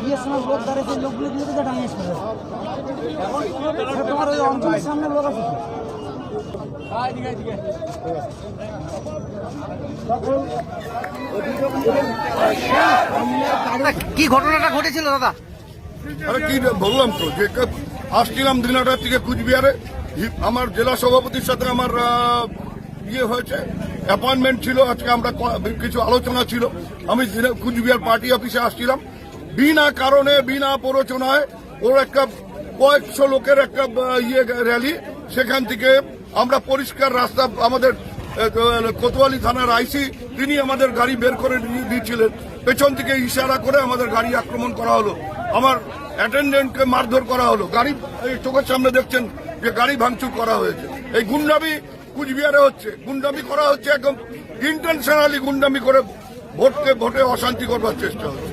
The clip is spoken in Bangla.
বিয়ের সময় লোক দাঁড়িয়েছে, লোকগুলো দিয়ে তো ডাঙিয়ে এসেছে। এখন তোমার ওই অঞ্চলের সামনে লোক আছে তো? কি ঘটনাটা ঘটেছিল দাদা? আরে কি বললাম তো যে আসছিলাম দিনাটার থেকে কুচবিহারে, আমার জেলা সভাপতির সাথে আমার ইয়ে হয়েছে, অ্যাপয়েন্টমেন্ট ছিল, আজকে আমরা কিছু আলোচনা ছিল। আমি কুচবিহার পার্টি অফিসে আসছিলাম, বিনা কারণে বিনা প্ররোচনায় ওর একটা কয়েকশো লোকের একটা ইয়ে র্যালি, সেখান থেকে আমরা পরিষ্কার রাস্তা, আমাদের কোতোয়ালি থানার আইসি তিনি আমাদের গাড়ি বের করে দিয়েছিলেন, পেছন থেকে ইশারা করে আমাদের গাড়ি আক্রমণ করা হলো, আমার অ্যাটেন্ডেন্টকে মারধর করা হলো, গাড়ি চোখের সামনে দেখছেন যে গাড়ি ভাঙচুর করা হয়েছে। এই গুন্ডামি কুচবিহারে হচ্ছে, গুন্ডামি করা হচ্ছে, একদম ইন্টেনশনালি গুন্ডামি করে ভোটে অশান্তি করবার চেষ্টা হচ্ছে।